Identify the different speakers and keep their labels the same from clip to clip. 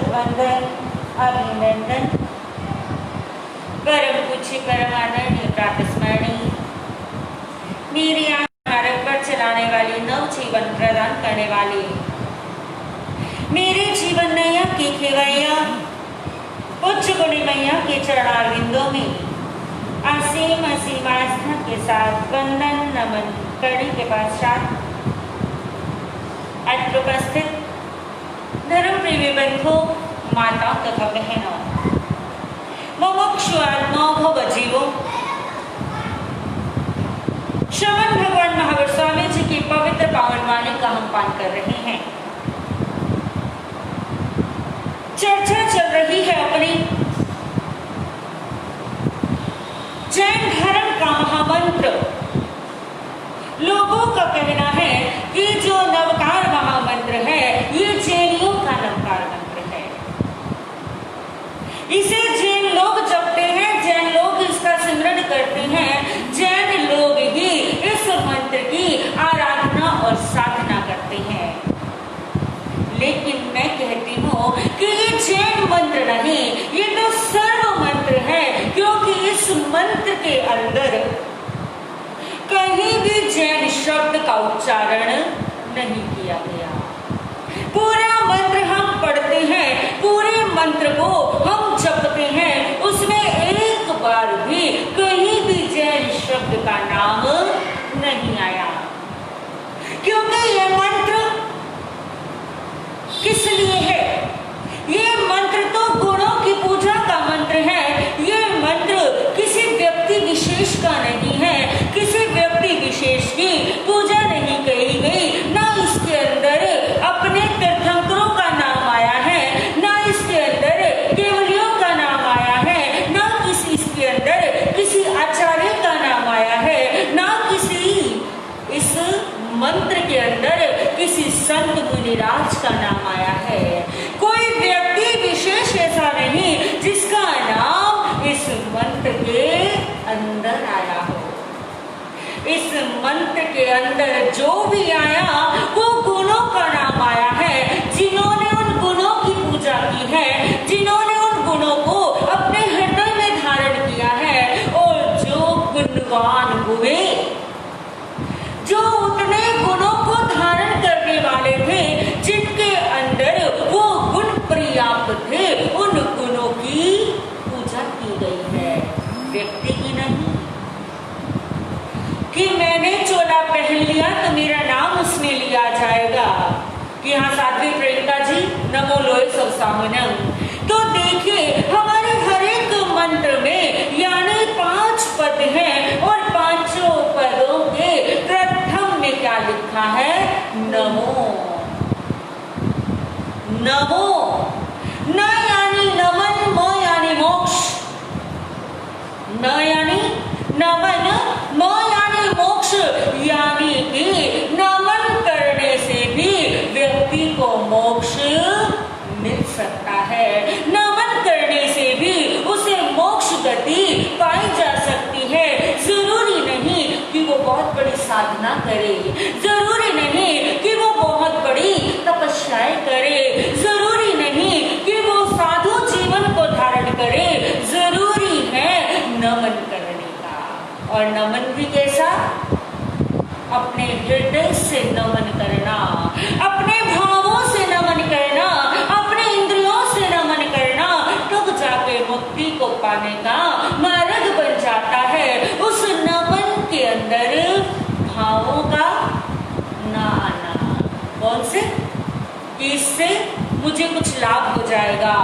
Speaker 1: वंदन अभिनंदन। परम पूज्य परम आदरणीय प्रातस्मरणीय मेरी मार्ग पर चलाने वाली, नव जीवन प्रदान करने वाली, मेरे जीवन नैया की खेवैया उच्च गुणी मैया के चरणारविंदों में असीम असीम आस्था के साथ वंदन नमन करने के पश्चात अत्र उपस्थित धर्म प्रेमी बंधु, माताओं तथा बहनों, मुमुक्षु आत्माओं, भव जीवों, श्रवण भगवान महावीर स्वामी जी की पवित्र पावन वाणी का हम पान कर रहे हैं। चर्चा चल रही है अपनी जैन धर्म का महामंत्र। लोगों का कहना है कि जो नवकार महामंत्र है ये जैनियों का नवकार मंत्र है। इसे जैन लोग जपते हैं, जैन लोग इसका सिमरन करते हैं, जैन लोग ही इस मंत्र की आराधना और साधना करते हैं। लेकिन मैं कहती हूँ कि ये जैन मंत्र नहीं, ये तो सर्व मंत्र है, क्योंकि इस मंत्र के अंदर कहीं भी जैन शब्द का उच्चारण नहीं किया गया। पूरा मंत्र हम पढ़ते हैं, पूरे मंत्र को हम जपते हैं, उसमें एक बार भी कहीं भी जैन शब्द का नाम नहीं आया। क्योंकि यह मंत्र किस लिए है? ये मंत्र तो गुणों की पूजा का मंत्र है। ये मंत्र किसी व्यक्ति विशेष का नहीं है, किसी व्यक्ति विशेष की पूजा नहीं कही गई। ना इसके अंदर अपने तीर्थंकरों का नाम आया है, ना इसके अंदर केवलियों का नाम आया है, ना इसके अंदर किसी आचार्य का नाम आया है, ना किसी इस मंत्र के अंदर किसी संत मुनिराज का नाम आया है। कोई व्यक्ति विशेष ऐसा नहीं जिसका नाम इस मंत्र के अंदर आया हो। इस मंत्र के अंदर जो भी आया वो गुणों का नाम आया है। जिन्होंने उन गुणों की पूजा की है, जिन्होंने उन गुणों को अपने हृदय में धारण किया है, और जो गुणवान हुए, जो उतने गुणों को धारण करने वाले थे, जिनके अंदर वो गुण पर्याप्त थे, उन गुणों की पूजा की गई है, व्यक्ति की नहीं। कि मैंने चोला पहन लिया तो मेरा नाम उसमें लिया जाएगा कि हाँ साध्वी प्रियंका जी नमो लोए सब सामनम। तो देखिए हमारे हर एक मंत्र में यानी 5 पद हैं, और 5 पदों के प्रथम में क्या लिखा है? नमो। नमो न यानी नमन, म यानी मोक्ष, न यानी नमन, म यानी मोक्ष, यानी कि नमन करने से भी व्यक्ति को मोक्ष मिल सकता है। नमन करने से भी उसे मोक्ष गति पाई जा सकती है। जरूरी नहीं कि वो बहुत बड़ी साधना करे, जरूरी नहीं कि वो बहुत बड़ी तपस्याएं करे, जरूरी नहीं कि वो साधु जीवन को धारण करे, जरूरी है नमन करने का। और नमन भी कैसा? अपने हृदय से नमन करना, अपने भावों से नमन करना, अपने इंद्रियों से नमन करना, तब जाके मुक्ति को पाने का मार्ग बन जाता है। उस नमन के अंदर भावों का ना आना। कौन से? इससे मुझे कुछ लाभ हो जाएगा,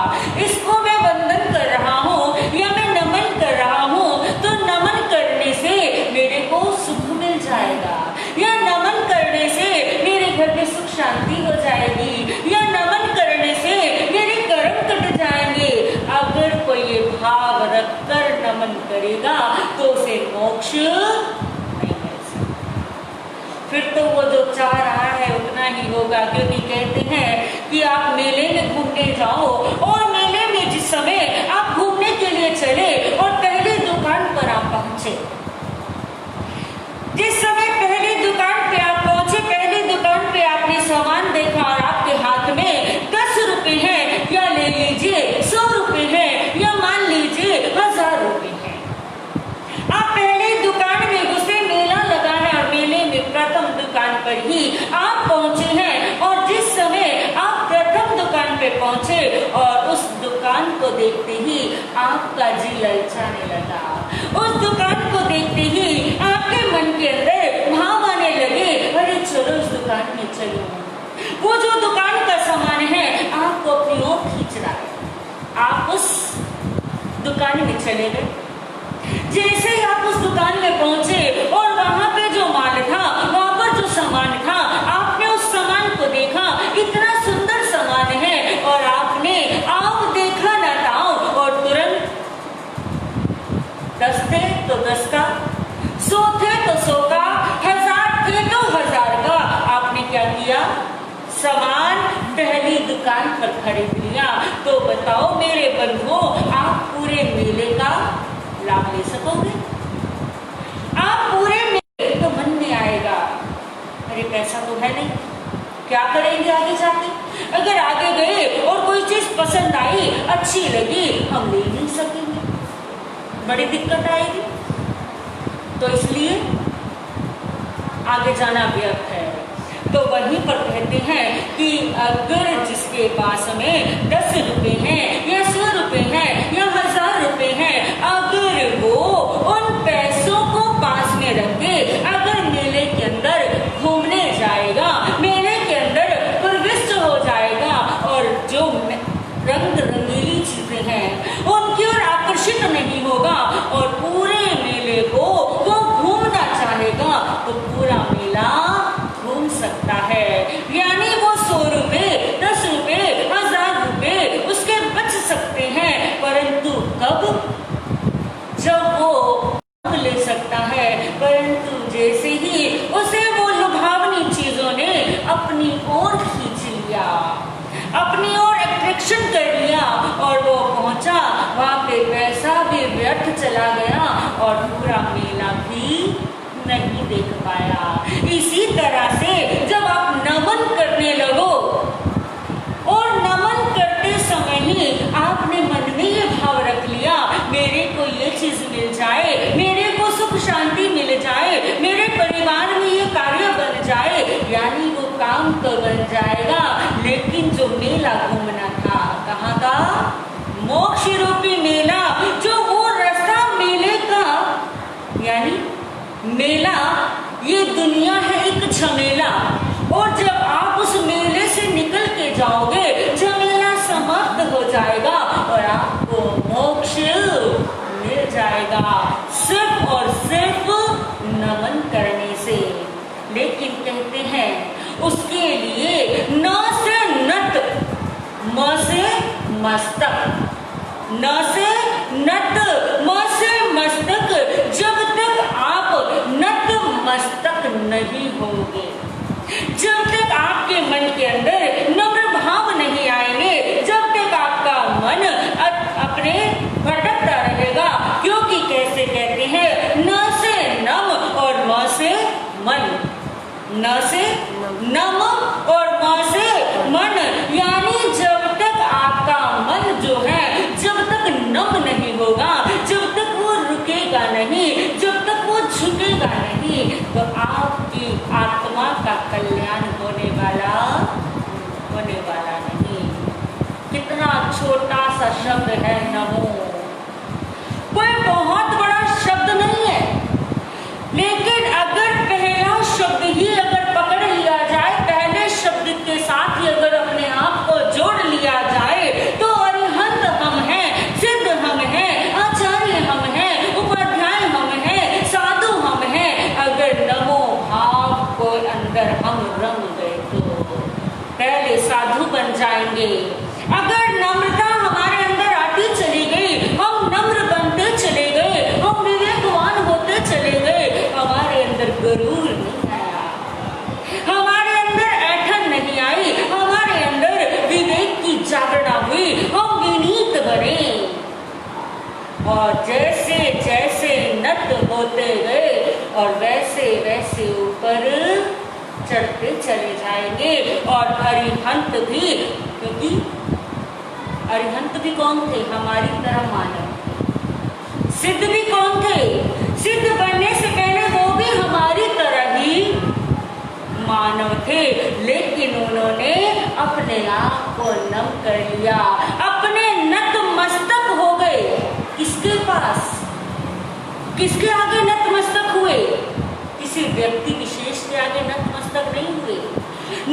Speaker 1: इसको मैं वंदन कर रहा हूँ या मैं नमन कर रहा हूँ, तो नमन करने से मेरे को सुख मिल जाएगा, या नमन करने से मेरे घर में सुख शांति हो जाएगी, या नमन करने से मेरे कर्म कट जाएंगे। अगर कोई ये भाव रखकर नमन करेगा तो उसे मोक्ष नहीं मिल सकता। फिर तो वो जो चाह रहा है उतना ही होगा, क्योंकि कहते हैं कि आप मेले में घूमने जाओ, और मेले में जिस समय आप घूमने के लिए चले और पहली दुकान पर आप पहुंचे, जिस समय पहली दुकान पे आप पहुंचे, पहली दुकान पे आपने सामान देखा और आपके हाथ में 10 रुपए हैं, क्या ले में पहुंचे और उस दुकान को देखते ही आपका जी ललचाने लगा। उस दुकान को देखते ही आपके मन के अंदर भाव आने लगे, अरे चलो उस दुकान में चलो। वो जो दुकान का सामान है आपको अपनी ओर खींच रहा है। आप उस दुकान में चले गए। जैसे ही आप उस दुकान में पहुंचे और वहां पे जो माल था, वहां पर जो सामान था, आपने उस सामान को देखा, इतना सुंदर सामान है और आपने आप देखा ना ताओ और तुरंत 10 थे तो 10 का, 100 थे तो 100 का, 1000 थे तो 1000 का आपने क्या किया? सामान पहली दुकान पर खरीद लिया। तो बताओ मेरे बंधुओं, आप पूरे मेले का लाभ ले सकोगे? आप पूरे मेले तो मन में आएगा, अरे पैसा तो है नहीं, क्या करेंगे आगे जाके? अगर आगे गए और कोई चीज पसंद आई, अच्छी लगी, हम ले नहीं सकेंगे, बड़ी दिक्कत आएगी। तो इसलिए आगे जाना व्यर्थ है। तो वहीं पर कहते हैं कि अगर जिसके पास में 10 रुपए हैं या 100 रुपए हैं या 1000 रुपए हैं, अगर वो उन पैसों को पास में रख के अगर मेले के अंदर घूमने जाएगा, मेले के अंदर प्रविष्ट हो जाएगा और जो रंग रंगीली चीजें हैं उनकी ओर आकर्षित नहीं होगा और पूरे मेले को वो घूमना चाहेगा, तो पूरा मेला घूम सकता है। यानी वो 100 रुपए, 10 रुपए, 1000 रुपए उसके बच सकते हैं, परंतु कब? जब वो ले सकता है। परंतु जैसे ही उसे वो लुभावनी चीजों ने अपनी ओर खींच लिया, अपनी ओर अट्रैक्शन कर लिया और वो पहुंचा, वहां पे पैसा भी व्यर्थ चला गया और पूरा मेला भी नहीं देख पाया। इसी तरह से जब आप नमन करने लगो और नमन करते समय ही आपने मन में ये भाव रख लिया, मेरे को ये चीज मिल जाए, मेरे को सुख शांति मिल जाए, मेरे परिवार में ये कार्य बन जाए, यानी वो काम तो बन जाएगा, लेकिन जो मेला घूमना था कहाँ का? मोक्ष रूपी मेला, जो वो रास्ता मेले का, यानी मेला ये दुनिया है एक झमेला, और जब आप उस मेले से निकल के जाओगे झमेला समाप्त हो जाएगा और आपको मोक्ष मिल जाएगा सिर्फ और सिर्फ नमन करने से। लेकिन कहते हैं उसके लिए न से नत, म से मस्तक, न से नत, म से मस्तक, जब तक आप नत मस्तक नहीं होंगे, जब तक आपके मन के अंदर नम्र भाव नहीं आएंगे, जब तक आपका मन अपने भटकता रहेगा। क्योंकि कैसे कहते हैं, न से नम और म से मन, न से नम और म से मन, यानी जब तक आपका मन जो है जब तक नम नहीं होगा, जब तक वो रुकेगा नहीं, जब तक वो झुकेगा नहीं, तो आपकी आत्मा का कल्याण होने वाला नहीं। कितना छोटा सा शब्द है नमो, कोई बहुत बड़ा शब्द नहीं है, लेकिन अगर पहला शब्द ही अगर पकड़ लिया जाए, पहले शब्द के साथ ही अगर अपने आप को जोड़ लिया जाए, तो अरिहंत हम हैं, सिद्ध हम हैं, आचार्य हम हैं, उपाध्याय हम हैं, साधु हम हैं। अगर नमो भाव को अंदर हम रंग गए तो पहले साधु बन जाएंगे। अगर नम्रता हमारे अंदर आती चली गई, हम नम्र बनते चले गए, हम विवेकवान होते चले गए, हमारे अंदर गरूर नहीं आया, हमारे अंदर ऐठन नहीं आई, हमारे अंदर विवेक की जागरण हुई, हम विनीत बने और जैसे जैसे नत होते गए और वैसे वैसे ऊपर चढ़ते चले जाएंगे। और अरिहंत भी, क्योंकि अरिहंत भी कौन थे? हमारी तरह मानव। सिद्ध भी कौन थे? सिद्ध बनने से पहले वो भी हमारी तरह ही मानव थे, लेकिन उन्होंने अपने आप को नम कर लिया, अपने नतमस्तक हो गए। किसके पास, किसके आगे नतमस्तक हुए? किसी व्यक्ति विशेष के आगे नतमस्तक नहीं हुए।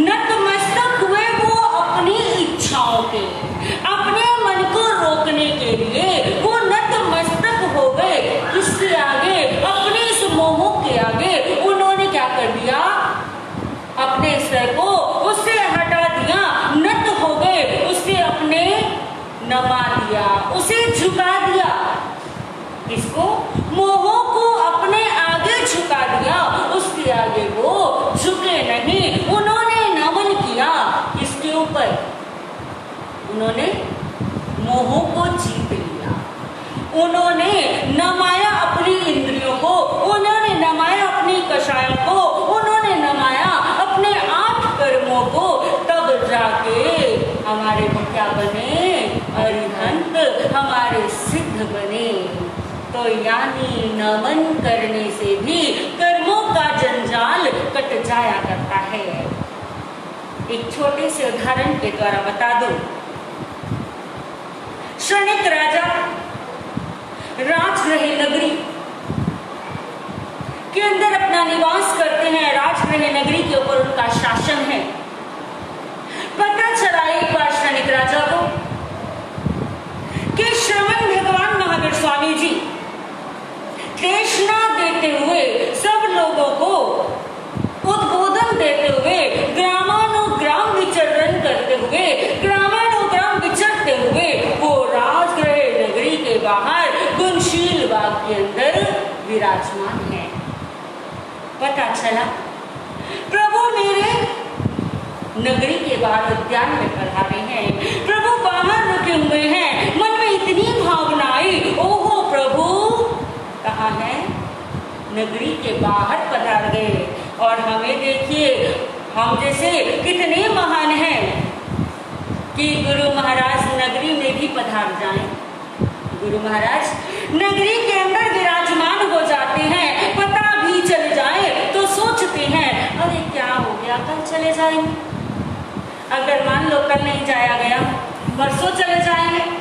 Speaker 1: नतमस्तक हुए वो अपनी इच्छाओं के, अपने मन को रोकने के लिए वो नतमस्तक हो गए। किसके आगे? अपने इस मोह के आगे। उन्होंने क्या कर दिया? अपने सर को उससे हटा दिया, नत हो गए, उससे अपने नमा दिया, उसे झुका दिया। इसको मोह को अपने आगे झुका दिया, उसके आगे वो झुके नहीं। उन्होंने नमन किया किसके ऊपर? उन्होंने मोह को जीत लिया, उन्होंने नमाया अपनी इंद्रियों को, उन्होंने नमाया अपनी कषायों को, उन्होंने नमाया अपने 8 कर्मों को। तब जाके हमारे वो क्या बने? अरिहंत, हमारे सिद्ध बने। तो यानी नमन करने से भी कर्मों का जंजाल कट जाया करता है। एक छोटे से उदाहरण के द्वारा बता दूं। शनिक राजा राजगृह नगरी के अंदर अपना निवास करते हैं। राजगृह नगरी के ऊपर उनका शासन है। पता चला एक बार शनिक राजा को कि श्रवण भगवान महावीर स्वामी जी देशना देते हुए, सब लोगों को उद्बोधन देते हुए, ग्रामानुग्राम विचरण करते हुए, ग्रामानुग्राम विचरते हुए वो राजगृह नगरी के बाहर गुणशील बाग के अंदर विराजमान है। पता चला प्रभु मेरे नगरी के बाहर उद्यान में पधारे हैं, प्रभु बाहर रुके हुए हैं। मन में इतनी भावना आई, ओहो प्रभु कहाँ है? नगरी के बाहर पधार गए। और हमें देखिए, हम जैसे कितने महान हैं कि गुरु महाराज नगरी में भी पधार जाएं। गुरु महाराज नगरी के अंदर विराजमान हो जाते हैं, पता भी चल जाए तो सोचते हैं अरे क्या हो गया, कल चले जाएंगे। अगर मान लो कल नहीं जाया गया, परसों चले जाएंगे।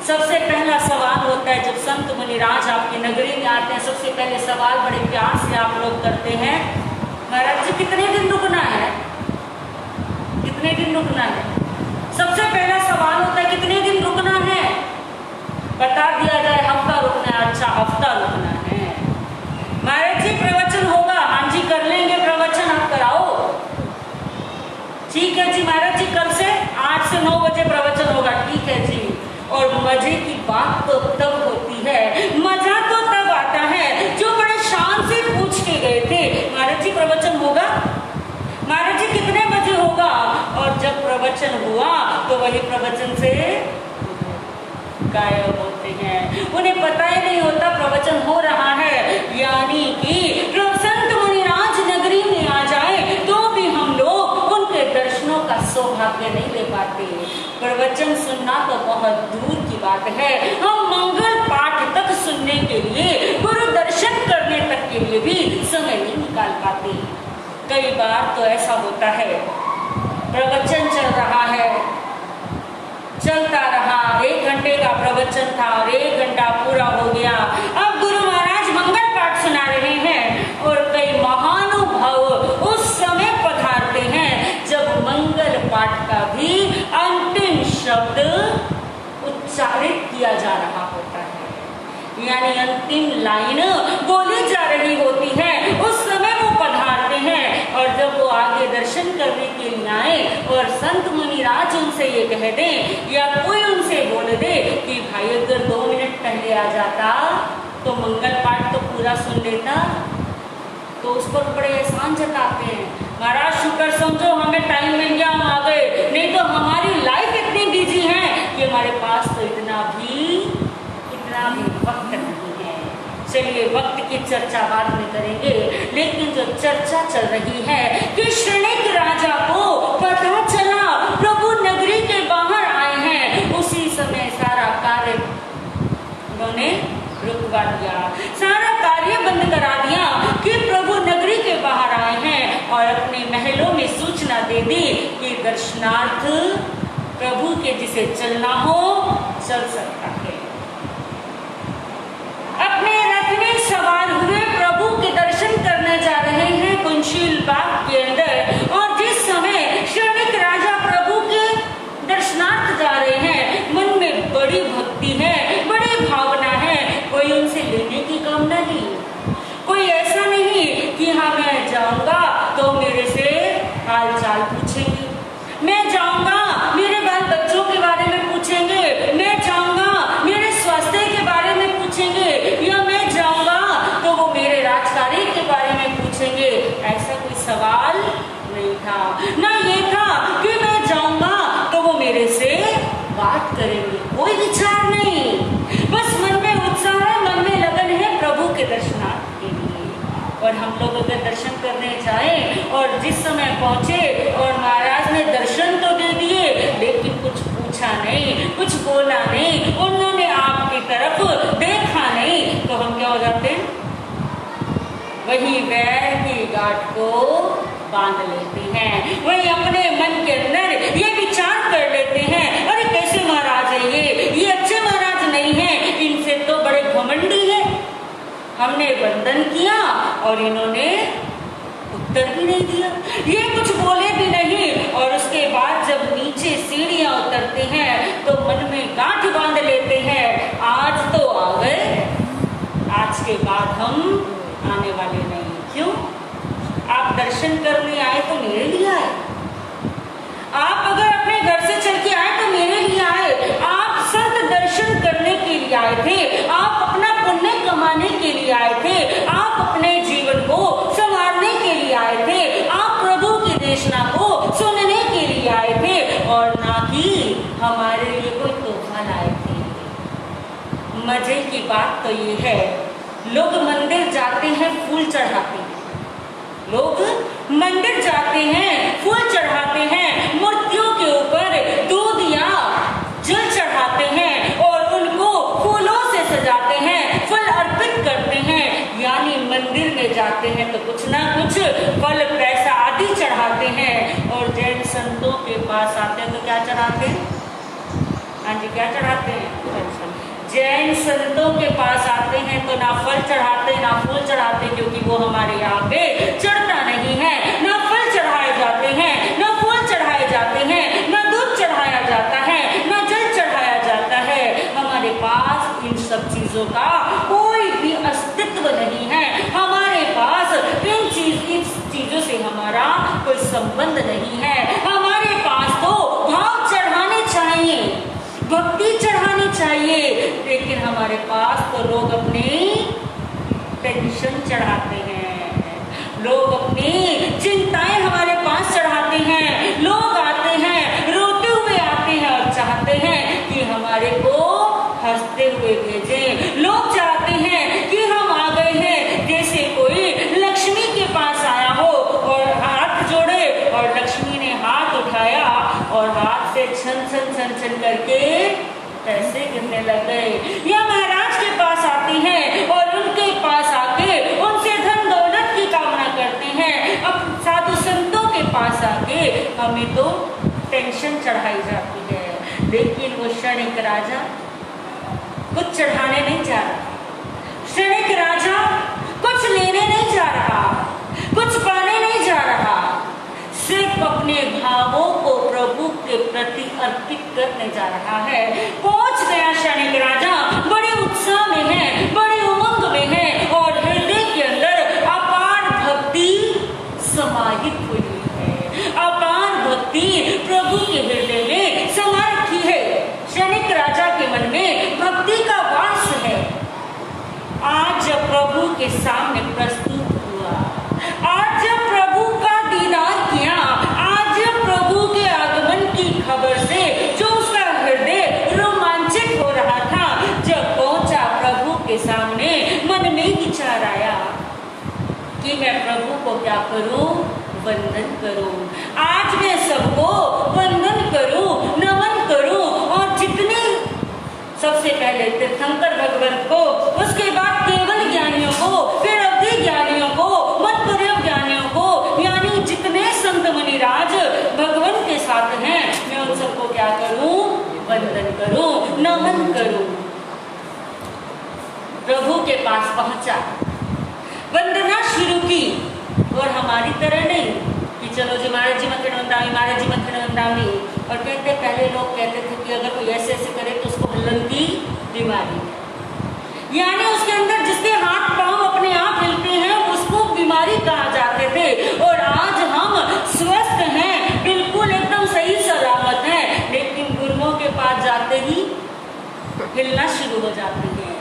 Speaker 1: सबसे पहला सवाल होता है जब संत मुनिराज आपकी नगरी में आते हैं, सबसे पहले सवाल बड़े प्यार से आप लोग करते हैं, महाराज जी कितने दिन रुकना है? कितने दिन रुकना है? सबसे पहला सवाल होता है कितने दिन रुकना है? बता दिया जाए हफ्ता रुकना है। अच्छा हफ्ता रुकना है। महाराज जी प्रवचन होगा? हाँ जी कर लेंगे प्रवचन, आप कराओ। ठीक है जी महाराज जी, कल से 8 से 9 बजे प्रवचन होगा। ठीक है जी। और मजे की बात तो तब होती है, मजा तो तब आता है जो बड़े शान से पूछ के गए थे, महाराज जी प्रवचन होगा? महाराज जी कितने बजे होगा? और जब प्रवचन हुआ तो वही प्रवचन से गायब होते हैं। उन्हें पता ही नहीं होता प्रवचन हो रहा है। यानी कि संत मुनिराज नगरी में आ जाए तो भी हम लोग उनके दर्शनों का सौभाग्य नहीं ले पाते। प्रवचन सुनना तो बहुत दूर की बात है, हम मंगल पाठ तक सुनने के लिए, गुरु दर्शन करने तक के लिए भी समय नहीं निकाल पाते। कई बार तो ऐसा होता है, प्रवचन चल रहा है, चलता रहा, 1 घंटे का प्रवचन था और 1 घंटा पूरा हो गया। अब गुरु महाराज मंगल पाठ सुना रहे हैं और कई महानुभाव उस समय पधारते हैं जब मंगल पाठ का भी अंतिम शब्द उच्चारित किया जा रहा होता है, यानी अंतिम लाइन बोली जा रही होती है। उस समय वो पधारते हैं और जब वो आगे दर्शन करने के लिए आए और संत मुनिराज उनसे ये कह दें या कोई उनसे बोल दे कि भाई अगर 2 मिनट पहले आ जाता तो मंगल पाठ तो पूरा सुन लेता, तो उस पर बड़े एहसान जताते हैं, महाराज शुक्र समझो हमें टाइम मिल गया, हम आ गए, नहीं तो हमारी लाइफ इतनी बिजी है कि हमारे पास तो इतना भी वक्त नहीं है। चलिए वक्त की चर्चा बाद में करेंगे, लेकिन जो चर्चा चल रही है कि शनिक राजा को पता चला प्रभु नगरी के बाहर आए हैं, उसी समय सारा कार्य उन्होंने रुकवा दिया, सारा कार्य बंद करा दिया कि प्रभु नगरी के बाहर आए हैं। महलों में सूचना दे दी कि दर्शनार्थ प्रभु के जिसे चलना हो चल सकता है। अपने रथ में सवार हुए प्रभु के दर्शन करने जा रहे हैं कुंशील बाग के अंदर, और जिस समय क्षणिक राजा प्रभु के दर्शनार्थ जा रहे हैं, मन में बड़ी भक्ति है, बड़ी भावना है, कोई उनसे लेने की कामना नहीं, कोई ऐसा नहीं कि हाँ मैं जाऊंगा तो मेरे से हाल चाल पूछेंगे, मैं जाऊंगा मेरे बाल बच्चों के बारे में पूछेंगे, मैं जाऊंगा मेरे स्वास्थ्य के बारे में पूछेंगे, या मैं जाऊंगा तो वो मेरे राजकार्य के बारे में पूछेंगे। ऐसा कोई सवाल नहीं था, ना ये था कि मैं जाऊंगा तो वो मेरे से बात करेंगे, कोई विचार नहीं, बस मन में उत्साह है, मन में लगन है प्रभु के दर्शनार्थ के लिए। और हम लोग अगर दर्शन करने जाएं और जिस समय पहुंचे और महाराज ने दर्शन तो दे दिए लेकिन कुछ पूछा नहीं, कुछ बोला नहीं, उन्होंने आपकी तरफ देखा नहीं, तो हम क्या हो जाते हैं, वही वैर की गांठ को बांध लेते हैं, वही अपने मन के अंदर ये विचार कर लेते हैं, अरे कैसे महाराज है ये अच्छे महाराज नहीं है, इनसे तो बड़े घमंडी है, हमने वंदन किया और इन्होंने उत्तर भी नहीं दिया, ये कुछ बोले भी नहीं, और उसके बाद जब नीचे सीढ़ियां उतरते हैं तो मन में गांठ बांध लेते हैं, आज तो आ गए, आज के बाद हम आने वाले नहीं। क्यों? आप दर्शन करने आए तो मेरे लिए आए, आप अगर अपने घर से चल के आए तो मेरे लिए आए, आप संत दर्शन करने के लिए आए थे, आप अपना पुण्य कमाने के लिए आए थे, आप अपने जीवन को संवारने के लिए आए थे, आप प्रभु की देशना को सुनने के लिए आए थे, और ना कि हमारे लिए कोई तोहफा लाए थे। मजे की बात तो ये है, लोग मंदिर जाते हैं फूल चढ़ाते हैं, लोग मंदिर जाते हैं फूल चढ़ाते हैं, मूर्तियों के ऊपर दूध या जल चढ़ाते हैं और उनको फूलों से सजाते हैं, फल अर्पित करते हैं, यानी मंदिर में जाते हैं तो कुछ ना कुछ फल पैसा आदि चढ़ाते हैं। और जैन संतों के पास आते हैं तो क्या चढ़ाते हैं? हाँ जी, क्या चढ़ाते हैं? जैन संतों के पास आते हैं तो ना फल चढ़ाते ना फूल चढ़ाते, क्योंकि वो हमारे यहाँ पे चढ़ता नहीं है, ना फल चढ़ाए जाते हैं, ना फूल चढ़ाए जाते हैं, ना दूध चढ़ाया जाता है, ना जल चढ़ाया जाता है। हमारे पास इन सब चीजों का कोई भी अस्तित्व नहीं है, हमारे पास इन चीजों से हमारा कोई संबंध नहीं है। हमारे पास तो भाव चढ़ाने चाहिए, भक्ति चढ़ानी चाहिए, लेकिन हमारे पास तो लोग अपनी टेंशन चढ़ाते हैं, लोग अपनी चिंताएं हमारे पास चढ़ाते हैं, लोग आते हैं रोते हुए आते हैं और चाहते हैं कि हमारे को हंसते हुए भेजें, लोग चाहते हैं कि हम आ गए हैं जैसे कोई लक्ष्मी के पास आया हो और हाथ जोड़े, और लक्ष्मी ने हाथ उठाया और हाथ से छन छन छन छन करके पैसे गिरने लग गए। या महाराज के पास आती हैं और उनके पास आके उनसे धन दौलत की कामना करते हैं। अब साधु संतों के पास आके हमें तो टेंशन चढ़ाई जाती है, लेकिन वो क्षणिक राजा कुछ चढ़ाने नहीं जा रहा, क्षणिक राजा कुछ लेने नहीं जा रहा, कुछ पाने नहीं जा रहा, सिर्फ अपने भावों को प्रभु के प्रति अर्पित करने जा रहा है। पहुंच गया क्षणिक राजा, बड़े उत्साह में है, बड़े उमंग में है, और हृदय के अंदर अपार भक्ति समाहित हुई है, अपार भक्ति प्रभु के हृदय में समा रखी है। क्षणिक राजा के मन में भक्ति का वास है। आज जब प्रभु के सामने प्रस्तुत हुआ, आज जब प्रभु का दीदार किया, आज जब प्रभु के आगमन की खबर से जो उसका हृदय रोमांचित हो रहा था, जब पहुंचा प्रभु के सामने, मन में विचार आया कि मैं प्रभु को क्या करूं? वंदन करूं। आज मैं सबको वंदन करूं, नमन करूं, और जितने सबसे पहले तीर्थंकर भगवंत को, उसके बाद केवल ज्ञानियों को, फिर अवधि ज्ञानियों को, मत ज्ञानियों को, यानी जितने संत वंदन करूं, नमन करूं। प्रभु के पास पहुंचा, वंदना शुरू की, और हमारी तरह नहीं कि चलो जी महाराज जी मखण वंदामी, महाराज जी मखण वंदामी। और कहते, पहले लोग कहते थे कि अगर कोई ऐसे ऐसे करे तो उसको हलन की बीमारी, यानी उसके अंदर जिसके हाथ पांव अपने आप हिलते हैं उसको बीमारी कहा जाते थे। और आज हम स्वस्थ हैं, बिल्कुल एकदम सही सलामत हैं, लेकिन गुरुओं के पास जाते ही हिलना शुरू हो जाते हैं।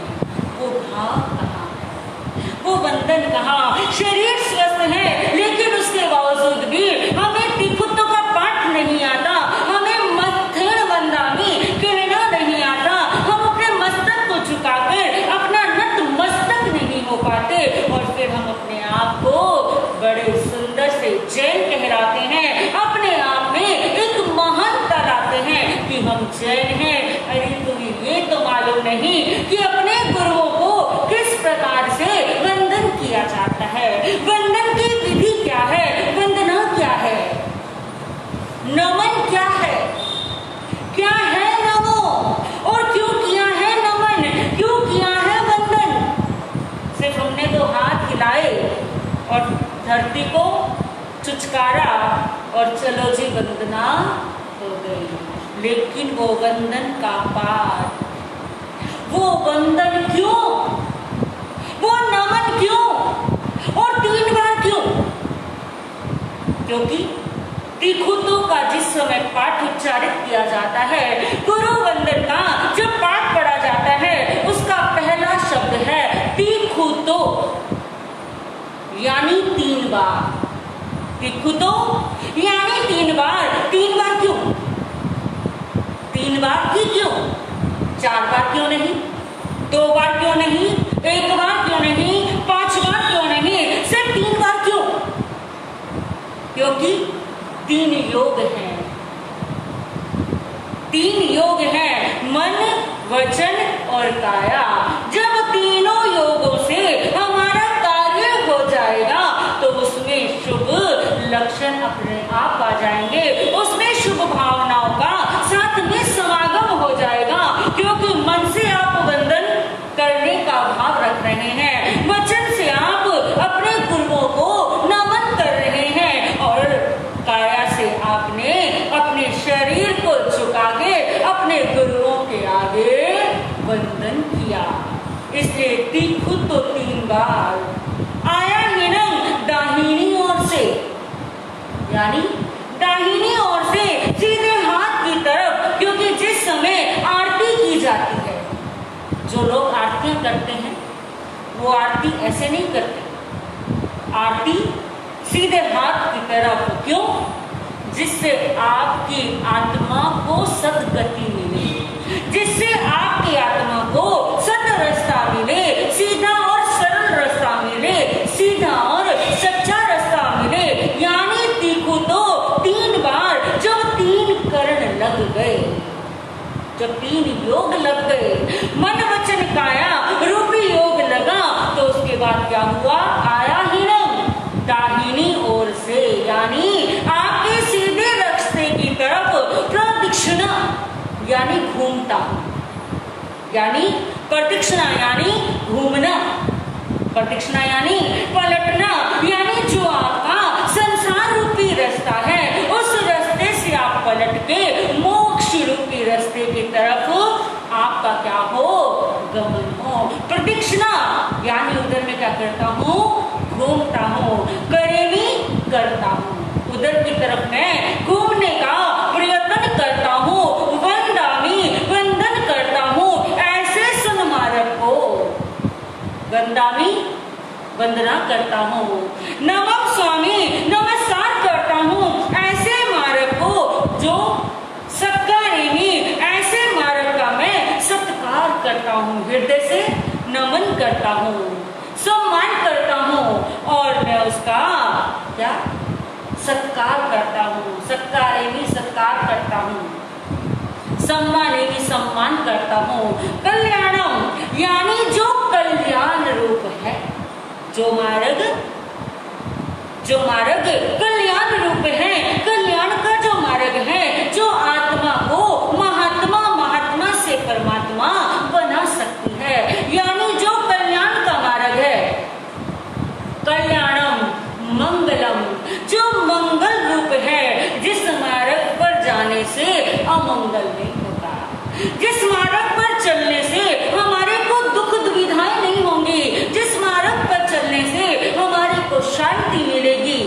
Speaker 1: वो भाव कहाँ है, वो बंधन कहाँ? शरीर स्वस्थ है लेकिन उसके बावजूद भी हमें तिखुत्व का पाठ नहीं आता, हमें मत्थेण वंदामी कहना नहीं आता, हम अपने मस्तक को झुकाकर अपना नत मस्तक नहीं हो पाते, और फिर हम अपने आप को बड़े सुंदर से जैन कहलाते हैं, अपने आप में एक महानता लाते हैं कि हम जैन हैं। अरे तुम्हें ये तो मालूम नहीं कि अपने गुरुओं को किस प्रकार से वंदन किया जाता है, वंदन की विधि क्या है, वंदना क्या है, नमन क्या है, क्या है नमो, और क्यों किया है नमन, क्यों किया है वंदन? सिर्फ हमने तो हाथ हिलाए और धरती को चुचकारा और चलो जी वंदना हो गई, लेकिन वो वंदन का पाठ, वो वंदन क्यों, वो नमन क्यों, और 3 बार क्यों? क्योंकि तिखुत्व का जिस समय पाठ उच्चारित किया जाता है, गुरु वंदन का जब पाठ पढ़ा जाता है, उसका पहला शब्द है तिखुत्व, यानी 3 बार। तिखुत्व यानी 3 बार। 3 बार क्यों? 3 बार ही क्यों? 4 बार क्यों नहीं? 2 बार क्यों नहीं? 1 बार क्यों नहीं? 5 बार क्यों नहीं? सिर्फ 3 बार क्यों? क्योंकि 3 योग हैं। 3 योग हैं, मन, वचन और काया। जब तीनों योगों से हमारा कार्य हो जाएगा तो उसमें शुभ लक्षण अपने आप आ जाएंगे, उसमें शुभ भावनाओं का साथ में समागम हो जाएगा, क्योंकि मन से आप वंदन करने का भाव रख रहे हैं, वचन से आप अपने गुरुओं को नमन कर रहे हैं, और काया से आपने अपने शरीर को झुका के अपने गुरुओं के आगे वंदन किया। इसलिए तिखुत्व 3 बार। आया हिनम दाहिनी ओर से, यानी दाहिनी ओर से सीधे हाथ की तरफ, क्योंकि जिस समय आरती की जाती है, जो लोग आरतियां करते हैं वो आरती ऐसे नहीं करते, आरती सीधे हाथ की तरफ। क्यों? जिससे आपकी आत्मा को सद्गति मिले, जिससे आपकी आत्मा को सत रास्ता मिले, सीधा और सरल रास्ता मिले, सीधा और सच्चा रास्ता मिले। यानी तिखुत्व 3 बार। जब 3 कर्ण लग गए, जब 3 योग लग गए, मन वचन काया रूपी योग लगा, तो उसके बाद क्या हुआ? आया हिरम दाहिनी ओर से, यानी आपके सीधे रास्ते की तरफ प्रदक्षिणा, यानी घूमता, यानी प्रदक्षिणा यानी घूमना, प्रदक्षिणा यानी पलटना, यानी जो आपका संसार रूपी रास्ता है उस रास्ते से आप पलट के मोक्ष रूपी रास्ते की तरफ आपका क्या हो? गमन हो। प्रदक्षिणा यानी उधर में क्या करता हूँ? घूमता हूँ, करेवी करता हूँ, उधर की तरफ मैं घूमने का प्रयत्न करता हूँ, वंदामी वंदन करता हूँ। ऐसे सुनमार्ग को वंदामी वंदना करता हूँ, नमः स्वामी नमस्कार करता हूँ। ऐसे मार्ग को जो सत्कारेमी, ऐसे मार्ग का मैं सत्कार करता हूँ, हृदय से नमन करता हूँ, सम्मान करता हूँ, और मैं उसका क्या सत्कार करता हूँ। सत्कारेमी सत्कार करता हूँ, सम्मानेमी सम्मान करता हूँ। कल्याणम यानी जो कल्याण रूप है, जो मार्ग कल्याण रूप है, कल्याण का जो मार्ग है, जो आत्मा को महात्मा जिस मार्ग पर चलने से हमारे को दुख दुविधाएं नहीं होंगी, जिस मार्ग पर चलने से हमारे को शांति मिलेगी।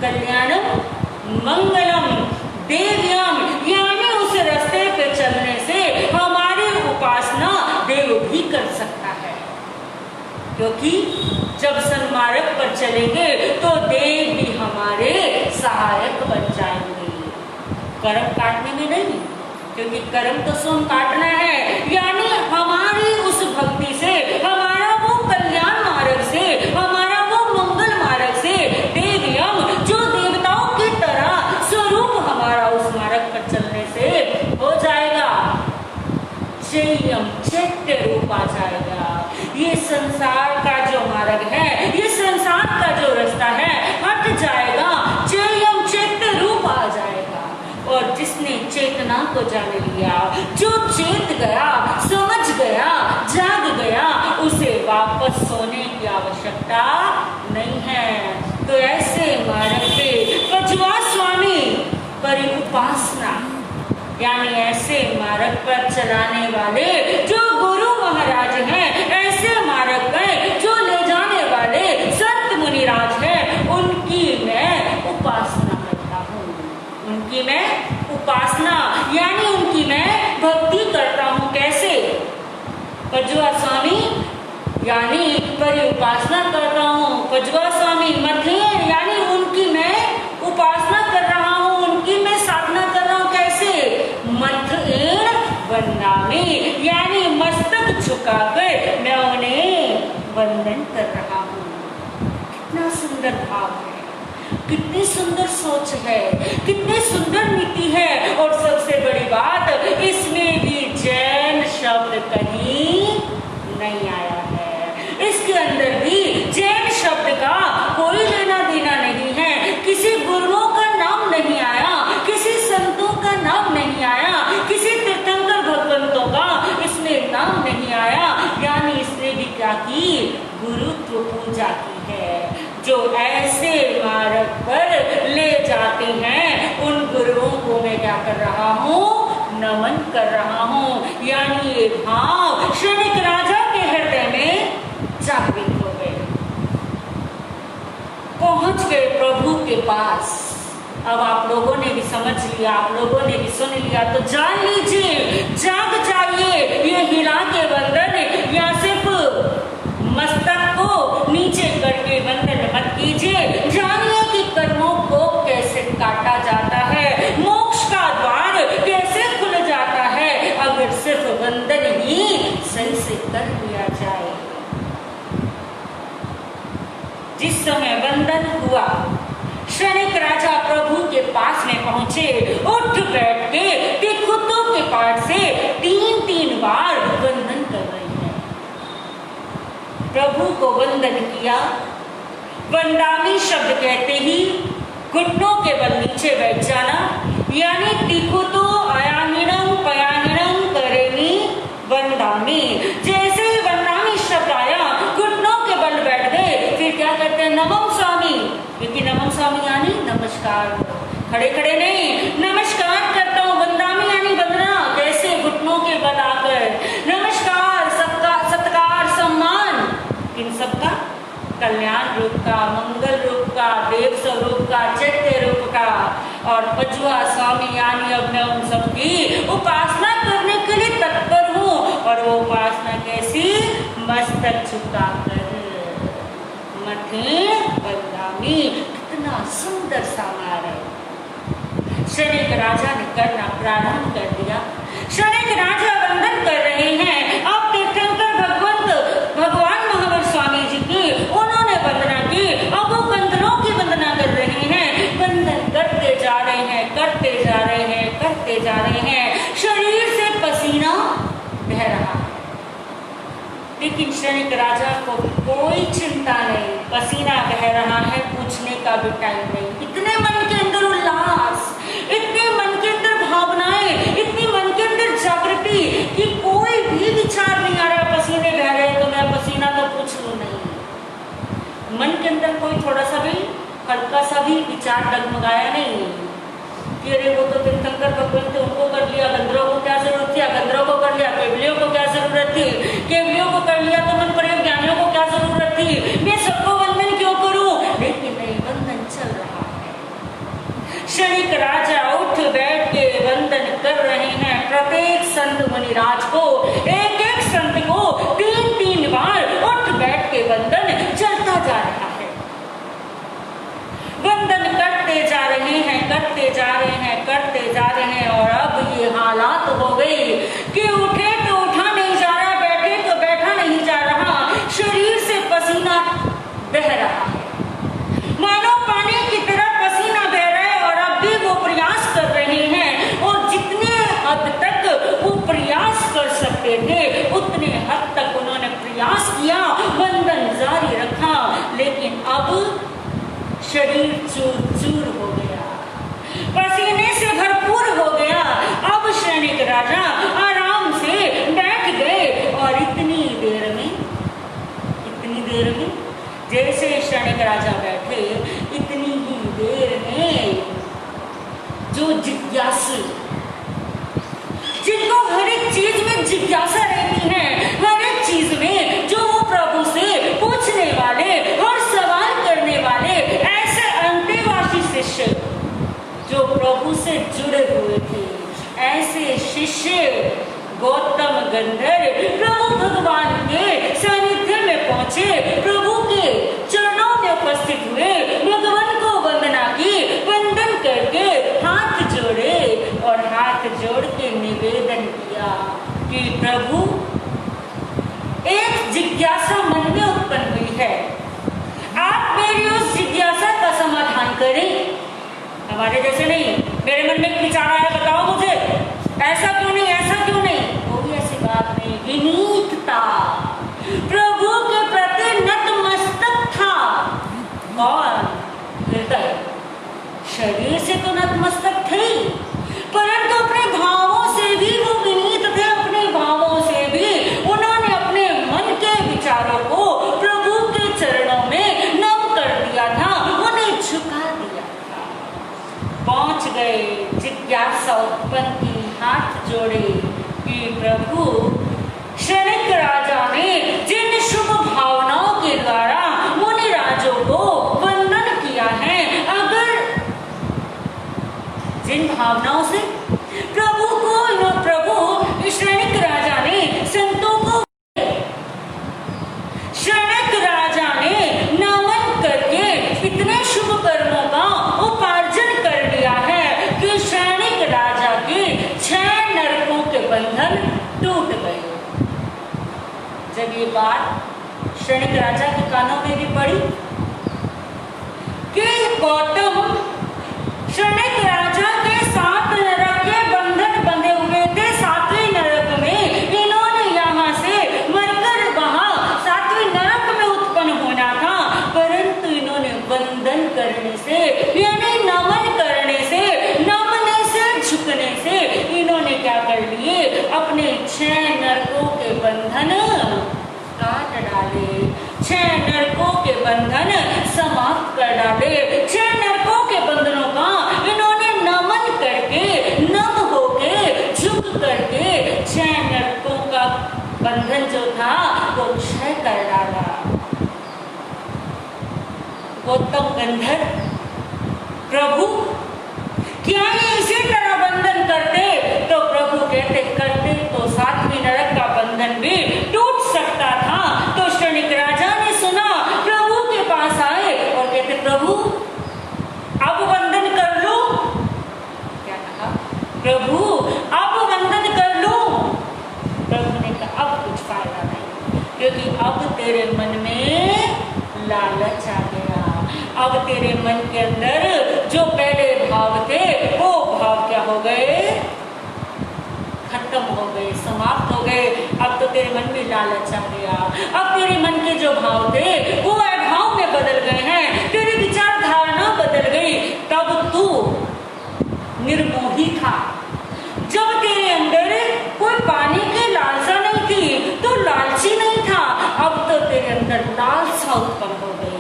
Speaker 1: कल्याणम मंगलम देव्यम, यानी उस रास्ते पे चलने से हमारी उपासना देव भी कर सकता है, क्योंकि जब सन्मार्ग पर चलेंगे तो देव भी हमारे सहायक बन जाएंगे। कर्म काटने में नहीं, क्योंकि कर्म तो स्वयं काटना है, यानी हमारी उस भक्ति से, हमारा वो कल्याण मार्ग से, हमारा वो मंगल मार्ग से देव्यम, जो देवताओं की तरह स्वरूप हमारा उस मार्ग पर चलने से हो जाएगा। चैयम, चैत्य रूप आ जाएगा। ये संसार का जो मार्ग है, ये संसार का जो रास्ता है, हट जाएगा। चैयम, चैत्य रूप आ जाएगा। और जिसने चेतना को जान लिया, जो चेत गया, समझ गया, जाग गया, उसे वापस सोने की आवश्यकता नहीं है। तो ऐसे मार्ग पे पचवा स्वामी परि उपासना, यानी ऐसे मार्ग पर चलाने वाले जो गुरु महाराज हैं, ऐसे मार्ग पर जो ले जाने वाले संत मुनिराज हैं, उनकी मैं उपासना करता हूँ। उनकी मैं उपासना, यानी उनकी मैं भक्ति करता हूँ। कैसे? पजवा स्वामी यानी परि उपासना करता हूँ। पजवा स्वामी मतलब यानी उनकी मैं उपासना कर रहा हूँ, उनकी मैं साधना कर रहा हूँ। कैसे? मंथएण वंदामि, यानी मस्तक झुकाकर मैं उन्हें वंदन कर रहा हूँ। कितना सुंदर भाव है, कितनी सुंदर सोच है, कितनी सुंदर नीति है। और सबसे बड़ी बात, इसमें भी जैन शब्द कहीं नहीं आया है। इसके अंदर भी जैन शब्द का कोई लेना देना नहीं है। किसी गुरुओं का नाम नहीं आया, किसी संतों का नाम नहीं आया, किसी तीर्थंकर भगवंतों का इसमें नाम नहीं आया। यानी इसने भी क्या की? गुरुत्व पूजा की है। जो ऐसे मार्ग पर ले जाते हैं, उन गुरुओं को मैं क्या कर रहा हूँ? नमन कर रहा हूँ। यानी ये भाव क्षणिक राजा के हृदय में जागृत हो गए, पहुंच गए प्रभु के पास। अब आप लोगों ने भी समझ लिया, आप लोगों ने भी सुन लिया, तो जान लीजिए, जाग जाइए। ये हिला के वंदन या सिर्फ मस्तक को नीचे करके वंदन मत कीजिए। जानिए कि कर्मों को कैसे काटा जाता है, मोक्ष का द्वार कैसे खुल जाता है, अगर सिर्फ वंदन ही सही से कर लिया जाए। जिस समय वंदन हुआ, क्षणिक राजा प्रभु के पास में पहुंचे, उठ बैठ के तिखुतों के पास से 3-3 बार वंदन कर रहे हैं। प्रभु को वंदन किया। वंदामी शब्द कहते ही घुटनों के बल नीचे बैठ जाना, यानी तिखुतो अयाहिणं पयाहिणं करेमि वंदामी। जैसे ही वंदामी शब्द आया, घुटनों के बल बैठ गए। फिर क्या कहते हैं? नमः स्वामी, क्योंकि नमः स्वामी यानी नमस्कार। खड़े खड़े नहीं, नमस्कार करता हूँ। वंदामी यानी वंदना। कैसे? घुटनों के बल आकर नमस्कार, सबका सत्कार, सम्मान। इन सबका कल्याण रूप का, मंगल रूप का, देव स्वरूप का, चैत्य रूप का। और पचवा स्वामी यानी अब मैं उन सबकी उपासना करने के लिए तत्पर हूँ। और वो उपासना कैसी? मस्तक झुकाकर, मथे वंदामी। कितना सुंदर समार है। क्षणिक राजा ने करना प्रारंभ कर दिया। क्षणिक राजा वंदन कर रहे हैं। अब तीर्थंकर भगवान महावीर स्वामी जी की उन्होंने वंदना की। अब वो कंधरों की वंदना कर रहे हैं। वंदन करते जा रहे हैं, करते जा रहे हैं, करते जा रहे हैं। शरीर से पसीना बह रहा है, लेकिन क्षणिक राजा को कोई चिंता नहीं। पसीना बह रहा है, पूछने का भी टाइम नहीं। इतने मन के अंदर उल्लास, इतने मन के अंदर भावनाएं, इतनी मन के अंदर जागृति कि कोई भी विचार नहीं आ रहा। पसीने बह रहे तो मैं पसीना तो पूछ लूं नहीं। मन के अंदर कोई थोड़ा सा भी, हल्का सा भी विचार डगमगाया नहीं। कि अरे वो तो तीर्थंकर भगवान थे, उनको कर लिया, गंधर्वों को क्या जरूरत थी, गंधर्वों को कर लिया, केवलियों को क्या जरूरत थी, केवलियों को कर लिया तो मन पर ज्ञानियों को क्या जरूरत थी, मैं सबको वंदन क्यों करूं। लेकिन नहीं, वंदन चल रहा है। क्षणिक राजा उठ बैठ के वंदन कर रहे हैं प्रत्येक संत मुनिराज को, एक एक संत को 3-3 बार उठ बैठ के वंदन चलता जा रहा है। वंदन करते जा रहे हैं, करते जा रहे हैं, करते जा रहे हैं, और अब ये हालात हो गई कि उठे तो उठा नहीं जा रहा, बैठे तो बैठा नहीं जा रहा, शरीर से पसीना बह रहा है, मानो पानी की तरह पसीना बह रहा है। और अब भी वो प्रयास कर रहे हैं, और जितने हद तक वो प्रयास कर सकते थे उतने हद तक उन्होंने प्रयास किया, वंदन जारी रखा। लेकिन अब शरीर चूर चूर हो गया, पसीने से भरपूर हो गया। अब क्षणिक राजा आराम से बैठ गए, और इतनी देर में जैसे क्षणिक राजा बैठे, इतनी ही देर में जो जिज्ञासु, जिनको हर एक चीज में जिज्ञासा रहती है, हर एक चीज में जो वो प्रभु से पूछने वाले और सवाल करने वाले, ऐसे अंतेवासी शिष्य जो प्रभु से जुड़े हुए थे, ऐसे शिष्य गौतम गंधर्व प्रभु भगवान के सानिध्य में पहुंचे, प्रभु के चरणों में उपस्थित हुए, भगवान को वंदना की, वंदन करके हाथ जोड़े, और हाथ जोड़ के निवेदन किया कि प्रभु, एक जिज्ञासा मन में उत्पन्न हुई है, आप मेरी उस जिज्ञासा का समाधान करें। हमारे जैसे नहीं, मेरे मन में एक विचार आया, बताओ मुझे, ऐसा क्यों नहीं, ऐसा क्यों नहीं, कोई ऐसी बात नहीं। विनीतता, प्रभु के प्रति नतमस्तक था। कौन? हृदय। शरीर से तो नतमस्तक थे, परंतु अपने भावों से भी वो विनीत थे, अपने भावों से भी उन्होंने अपने मन के विचारों को प्रभु के चरणों में नम कर दिया था, उन्हें झुका दिया था। पहुंच गए, जिज्ञासा उत्पन्न की, हाथ जोड़े कि प्रभु, क्षणिक राजा ने जिन शुभ भावनाओं के द्वारा मुनिराजों को वंदन किया है, अगर जिन भावनाओं से प्रभु क्षणिक राजा ने संतों को, क्षणिक राजा ने नमन करके इतने शुभ कर्मों का उपार्जन कर लिया है कि क्षणिक राजा के 6 नरकों के बंधन टूट गए। जब ये बात क्षणिक राजा के कानों में भी पड़ी कि गौतम, क्षणिक राजा के 7 नरक के बंधन बंधे हुए थे, 7वें नरक में इन्होंने यहाँ से मरकर वहां 7वें नरक में उत्पन्न होना था, परंतु इन्होंने वंदन करने से, यानी नमन करने से, नमने से, झुकने से इन्होंने क्या कर लिए, अपने 6 नरकों के बंधन काट डाले, 6 नरकों के बंधन समाप्त कर डाले। 6 नरकों के बंधनों का इन्होंने नमन करके, नम होके, झुक करके 6 नरकों का बंधन जो था वो क्षय कर डाला। गौतम गंधर्व, प्रभु क्या ये इसी तरह बंधन करते? तो प्रभु कहते, करते तो 7वें नरक का बंधन भी टूट सकता था। तो क्षणिक राजा ने सुना, प्रभु के पास आए और कहते, प्रभु अब वंदन कर लो। क्या कहा? प्रभु अब वंदन कर लो। प्रभु ने कहा, अब कुछ फायदा नहीं, क्योंकि अब तेरे मन में लालच आ गया। अब तेरे मन के अंदर जो पहले भाव थे वो भाव क्या हो गए? खत्म हो गए, समाप्त हो गए। अब तो तेरे मन में लालच आ गया। अब तेरे मन के जो भाव थे वो अभाव में बदल गए हैं, तेरी विचार धारणा बदल गई। तब तू निर्मोही था, जब तेरे अंदर कोई पाने की लालसा नहीं थी, तो लालची नहीं था। अब तो तेरे अंदर लालसा उत्पन्न हो गई।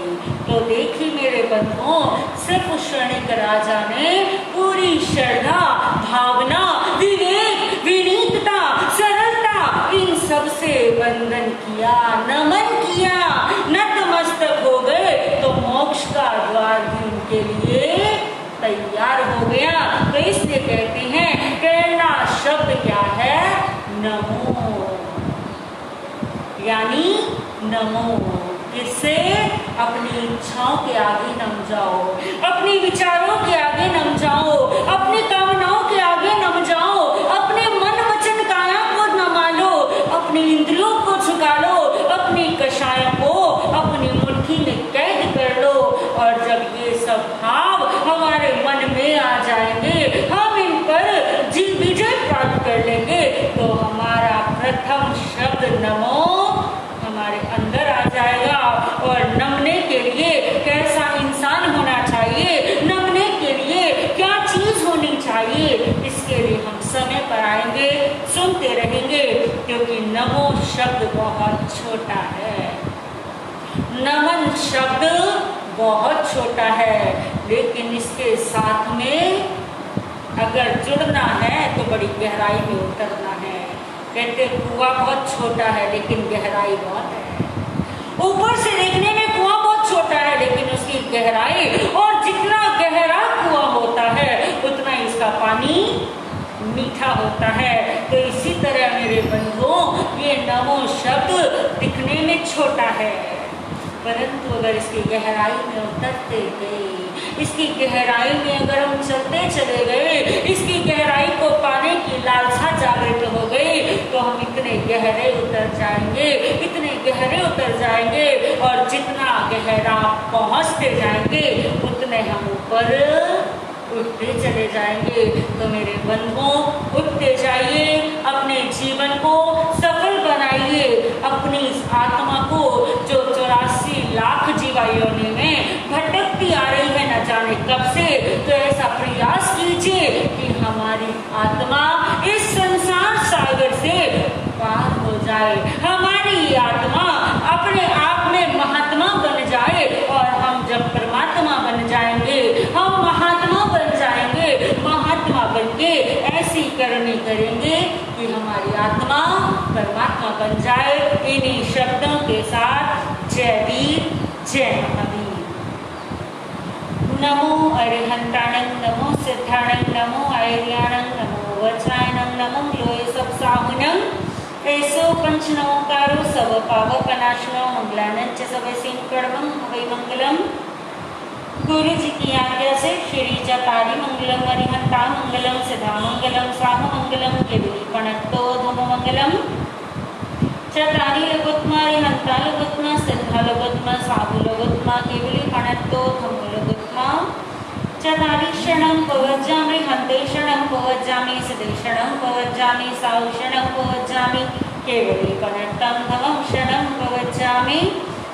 Speaker 1: तो देखी मेरे बंधुओं, सिर्फ क्षणिक राजा ने पूरी श्रद्धा, भावना, विवेक, विनीतता, सरलता, इन सब से वंदन किया, नमन किया, नतमस्तक हो गए तो मोक्ष का द्वार भी उनके लिए तैयार हो गया। तो इसलिए कहते हैं प्रेरणा शब्द क्या है? नमो, यानी नमो। इससे अपनी इच्छाओं के आगे नम जाओ, अपने विचारों के आगे नम जाओ, अपनी कामनाओं के आगे नम जाओ, अपने मन वचन काया को नमा लो, अपनी इंद्रियों को झुका लो, अपनी कषायों को अपनी मुट्ठी में कैद कर लो। और जब ये सब भाव हमारे मन में आ जाएंगे, हम इन पर विजय प्राप्त कर लेंगे, तो हमारा प्रथम शब्द नमो हमारे अंदर आ जाएगा। और नमने के लिए कैसा इंसान होना चाहिए, नमने के लिए क्या चीज होनी चाहिए, इसके लिए हम समय पर आएंगे, सुनते रहेंगे, क्योंकि नमो शब्द बहुत छोटा है, नमन शब्द बहुत छोटा है, लेकिन इसके साथ में अगर जुड़ना है तो बड़ी गहराई में उतरना है। कहते कुआं बहुत छोटा है लेकिन गहराई बहुत है। ऊपर से देखने में कुआं बहुत छोटा है लेकिन उसकी गहराई, और जितना गहरा कुआं होता है उतना इसका पानी मीठा होता है। तो इसी तरह मेरे बंधुओं, ये नमो शब्द दिखने में छोटा है, परंतु अगर इसकी गहराई में उतरते गए, इसकी गहराई में अगर हम चलते चले गए, इसकी गहराई को पाने की लालसा जागृत हो गई, तो हम इतने गहरे उतर जाएंगे, इतने गहरे उतर जाएंगे, और जितना गहरा पहुंचते जाएंगे उतने हम ऊपर उठते चले जाएंगे। तो मेरे बंधुओं, उठते जाइए, अपने जीवन को सफल बनाइए, अपनी इस आत्मा को जो 84 लाख जीवा योनि में भटकती आ रही है न जाने कब से, तो ऐसा प्रयास कीजिए कि हमारी आत्मा इस संसार सागर से पार हो जाए, हमारी आत्मा अपने आप में महात्मा बन जाए, और हम जब परमात्मा बन जाएंगे, हम महात्मा बन जाएंगे, महात्मा बन के ऐसी करनी करेंगे कि हमारी आत्मा परमात्मा बन जाए। इन्हीं शब्दों के साथ जय वीर, जय महावीर। नमो अरिहंताणं, नमो सिद्धाणं, नमो आयर्याणं, नमो वज्रायणं, नमो लोये सप्साहुणं, ऐसो पंच नमोकारो सब पावपनाशनो मंगलानंच सबसिं कर्मं वै मंगलम। गुरु जी की आज्ञा से श्री चतारी मंगलम, अरिहंता मंगलम, सिद्धा मंगलम, स्वाम मंगलम, केवली पणत्तो धम मंगलम। चतारी लगोत्मा, अरिहंता लगोत्मा, सिद्धा लगोत्मा, स्वाम लगोत्मा, केवली पणत्तो धम लगोत्मा। चतारी क्षणं पवज्जामि, हन्ते क्षणं पवज्जामि, सिद्धे क्षणं पवज्जामि, साहु क्षणं पवज्जामि, केवली पणत्तं धमं क्षणं पवज्जामि।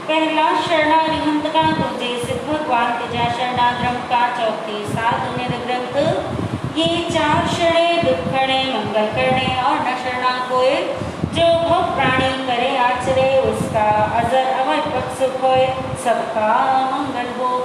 Speaker 1: पहला शरणारिहंत का, दूजे सिद्ध भगवान, तीजा शरणाग्रम का, चौथी साधु निरग्रंथ। ये 4 शरणे दुख करने, मंगल करने और न शरणा कोय, जो भव प्राणी करे आचरे, उसका अजर अमर पद सुख होय, सबका मंगल हो।